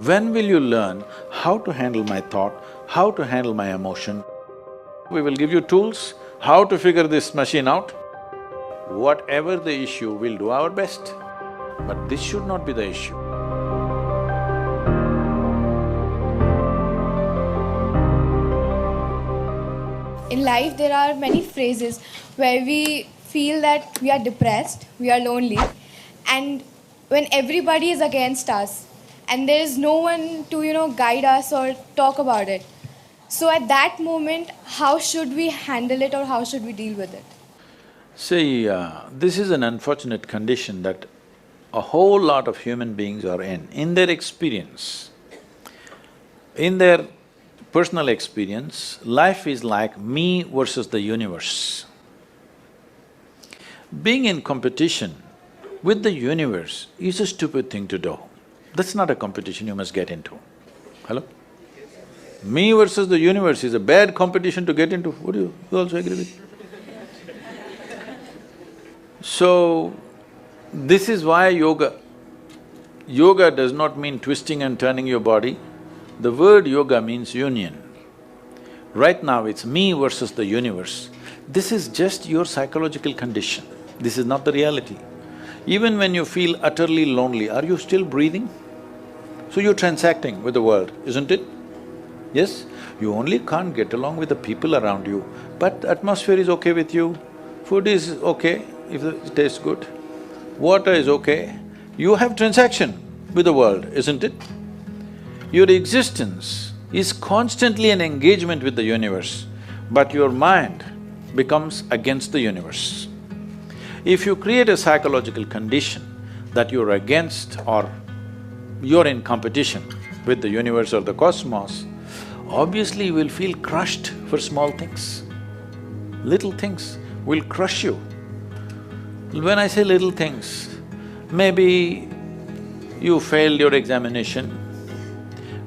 When will you learn how to handle my thought, how to handle my emotion? We will give you tools, how to figure this machine out. Whatever the issue, we'll do our best. But this should not be the issue. In life, there are many phases where we feel that we are depressed, we are lonely, and when everybody is against us and there is no one to guide us or talk about it. So at that moment, how should we handle it or how should we deal with it? See, this is an unfortunate condition that a whole lot of human beings are in their experience. In their personal experience, life is like me versus the universe. Being in competition with the universe is a stupid thing to do. That's not a competition you must get into. Hello? Me versus the universe is a bad competition to get into. Would you also agree with me? So, this is why yoga does not mean twisting and turning your body. The word yoga means union. Right now it's me versus the universe. This is just your psychological condition. This is not the reality. Even when you feel utterly lonely, are you still breathing? So you're transacting with the world, isn't it? Yes? You only can't get along with the people around you, but the atmosphere is okay with you, food is okay if it tastes good, water is okay. You have transaction with the world, isn't it? Your existence is constantly an engagement with the universe, but your mind becomes against the universe. If you create a psychological condition that you're against or you're in competition with the universe or the cosmos, obviously you will feel crushed for small things. Little things will crush you. When I say little things, maybe you failed your examination,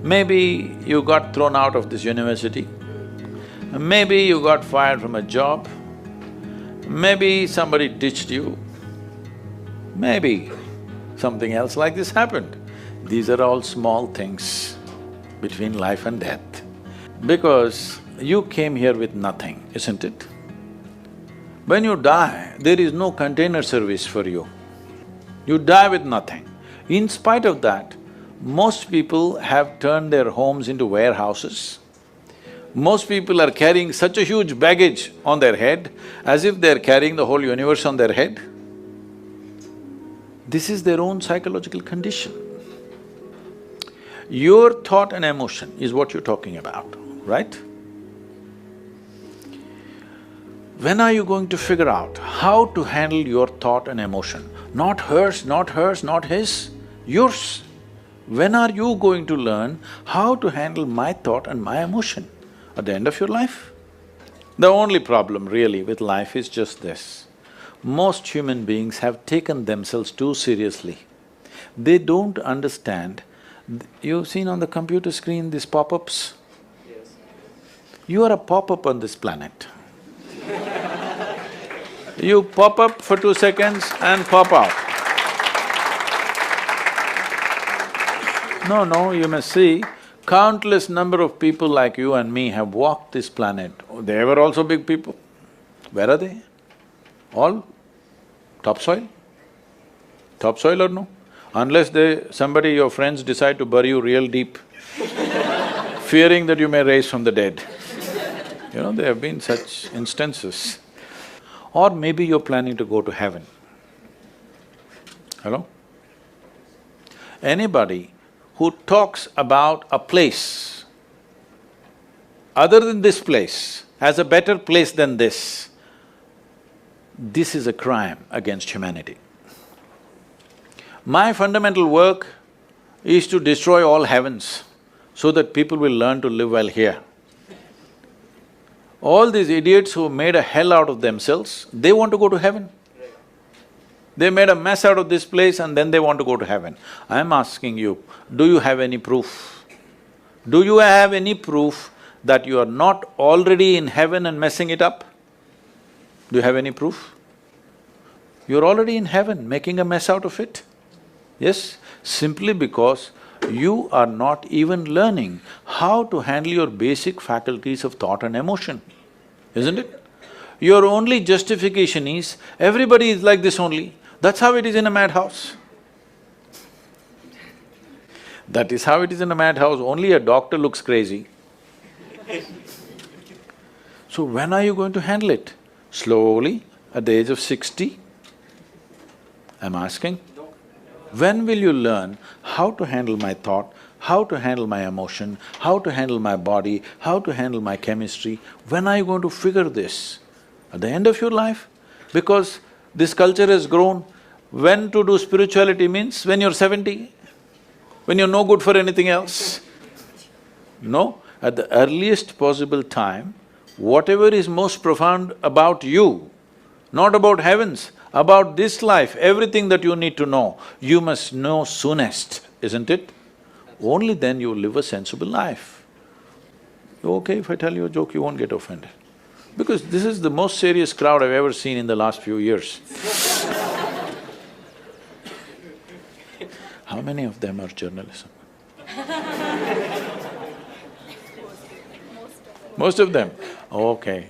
maybe you got thrown out of this university, maybe you got fired from a job, maybe somebody ditched you, maybe something else like this happened. These are all small things between life and death. Because you came here with nothing, isn't it? When you die, there is no container service for you. You die with nothing. In spite of that, most people have turned their homes into warehouses. Most people are carrying such a huge baggage on their head as if they're carrying the whole universe on their head. This is their own psychological condition. Your thought and emotion is what you're talking about, right? When are you going to figure out how to handle your thought and emotion? Not hers, not hers, not his, yours. When are you going to learn how to handle my thought and my emotion? At the end of your life? The only problem really with life is just this. Most human beings have taken themselves too seriously. They don't understand. You've seen on the computer screen these pop-ups? Yes. You are a pop-up on this planet. You pop up for 2 seconds and pop out. No, you must see, countless number of people like you and me have walked this planet. They were also big people. Where are they? All topsoil? Topsoil or no? Unless somebody, your friends decide to bury you real deep, fearing that you may rise from the dead. There have been such instances. Or maybe you're planning to go to heaven. Hello? Anybody who talks about a place other than this place as a better place than this is a crime against humanity. My fundamental work is to destroy all heavens so that people will learn to live well here. All these idiots who made a hell out of themselves, they want to go to heaven. They made a mess out of this place and then they want to go to heaven. I'm asking you, do you have any proof? Do you have any proof that you are not already in heaven and messing it up? Do you have any proof? You're already in heaven, making a mess out of it. Yes, simply because you are not even learning how to handle your basic faculties of thought and emotion, isn't it? Your only justification is, everybody is like this only, that's how it is in a madhouse. That is how it is in a madhouse, only a doctor looks crazy. So when are you going to handle it? Slowly, at the age of 60? I'm asking. When will you learn how to handle my thought, how to handle my emotion, how to handle my body, how to handle my chemistry? When are you going to figure this? At the end of your life? Because this culture has grown, when to do spirituality means when you're 70, when you're no good for anything else. No, at the earliest possible time, whatever is most profound about you, not about heavens, about this life, everything that you need to know, you must know soonest, isn't it? Only then you will live a sensible life. Okay, if I tell you a joke, you won't get offended. Because this is the most serious crowd I've ever seen in the last few years. How many of them are journalism? Most of them? Okay.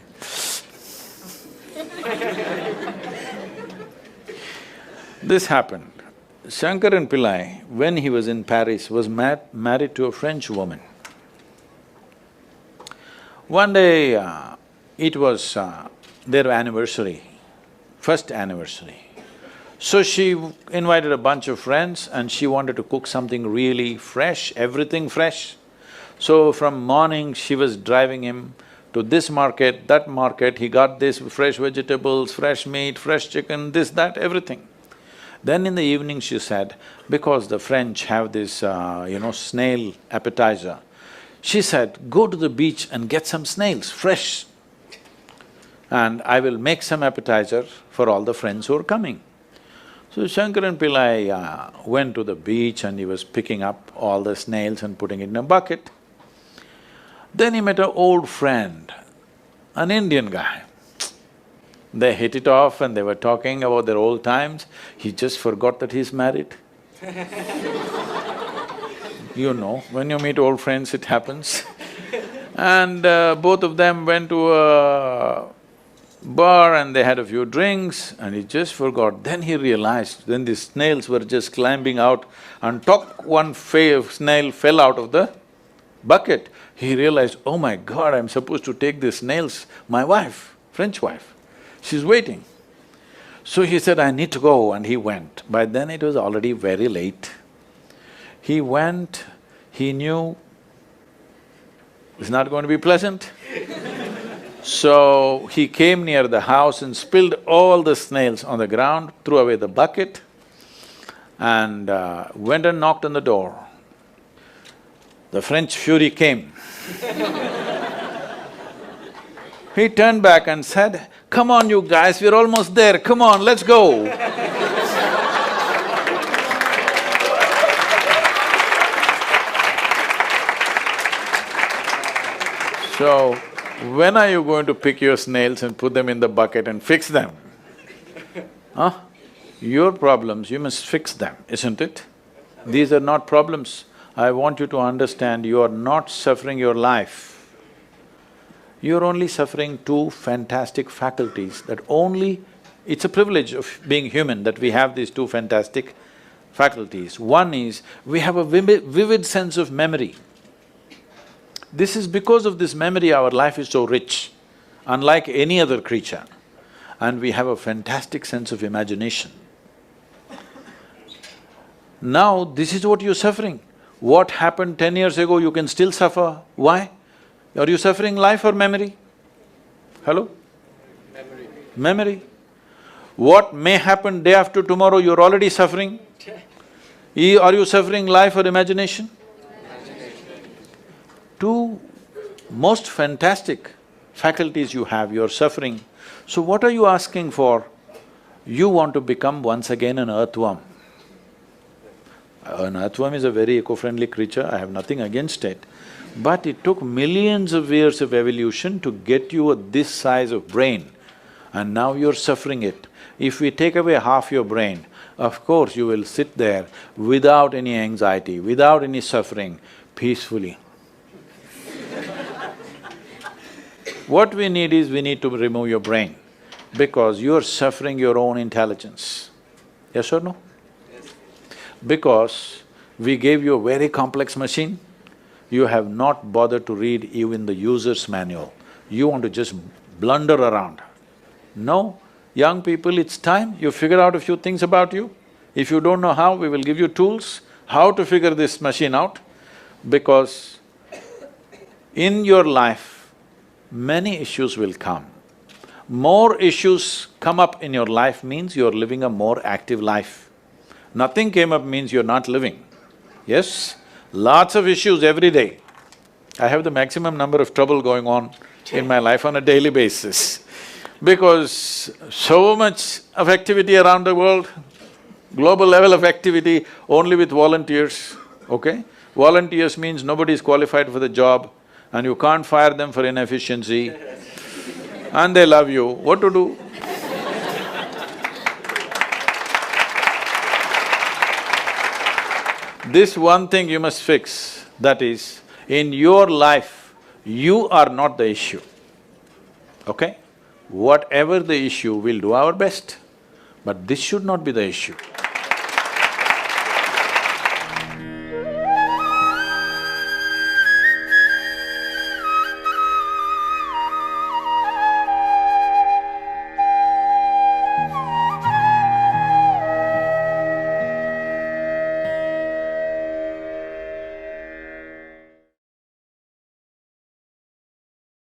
This happened. Shankaran Pillai, when he was in Paris, was married to a French woman. One day, it was their anniversary, first anniversary. So she invited a bunch of friends and she wanted to cook something really fresh, everything fresh. So from morning, she was driving him to this market, that market, he got this fresh vegetables, fresh meat, fresh chicken, this, that, everything. Then in the evening she said, because the French have this, snail appetizer, she said, go to the beach and get some snails, fresh, and I will make some appetizer for all the friends who are coming. So Shankaran Pillai went to the beach and he was picking up all the snails and putting it in a bucket. Then he met an old friend, an Indian guy. They hit it off and they were talking about their old times. He just forgot that he's married. You know, when you meet old friends, it happens. And both of them went to a bar and they had a few drinks and he just forgot. Then he realized, then the snails were just climbing out and one snail fell out of the bucket. He realized, oh my God, I'm supposed to take these snails, my wife, French wife, she's waiting. So he said, I need to go, and he went. By then it was already very late. He went, he knew it's not going to be pleasant. So he came near the house and spilled all the snails on the ground, threw away the bucket and went and knocked on the door. The French fury came. He turned back and said, come on you guys, we're almost there, come on, let's go. So, when are you going to pick your snails and put them in the bucket and fix them? Huh? Your problems, you must fix them, isn't it? These are not problems. I want you to understand, you are not suffering your life. You're only suffering two fantastic faculties that only… It's a privilege of being human that we have these two fantastic faculties. One is, we have a vivid sense of memory. This is because of this memory our life is so rich, unlike any other creature. And we have a fantastic sense of imagination. Now, this is what you're suffering. What happened 10 years ago, you can still suffer. Why? Are you suffering life or memory? Hello? Memory. Memory. What may happen day after tomorrow, you're already suffering. Are you suffering life or imagination? Two most fantastic faculties you have, you're suffering. So what are you asking for? You want to become once again an earthworm. An earthworm is a very eco-friendly creature, I have nothing against it. But it took millions of years of evolution to get you this size of brain, and now you're suffering it. If we take away half your brain, of course you will sit there without any anxiety, without any suffering, peacefully. What we need is, we need to remove your brain, because you're suffering your own intelligence. Yes or no? Because we gave you a very complex machine, you have not bothered to read even the user's manual. You want to just blunder around. No, young people, it's time you figure out a few things about you. If you don't know how, we will give you tools, how to figure this machine out, because in your life, many issues will come. More issues come up in your life means you're living a more active life. Nothing came up means you're not living. Yes? Lots of issues every day. I have the maximum number of trouble going on in my life on a daily basis, because so much of activity around the world, global level of activity only with volunteers, okay? Volunteers means nobody is qualified for the job and you can't fire them for inefficiency and they love you, what to do? This one thing you must fix, that is, in your life, you are not the issue, okay? Whatever the issue, we'll do our best, but this should not be the issue.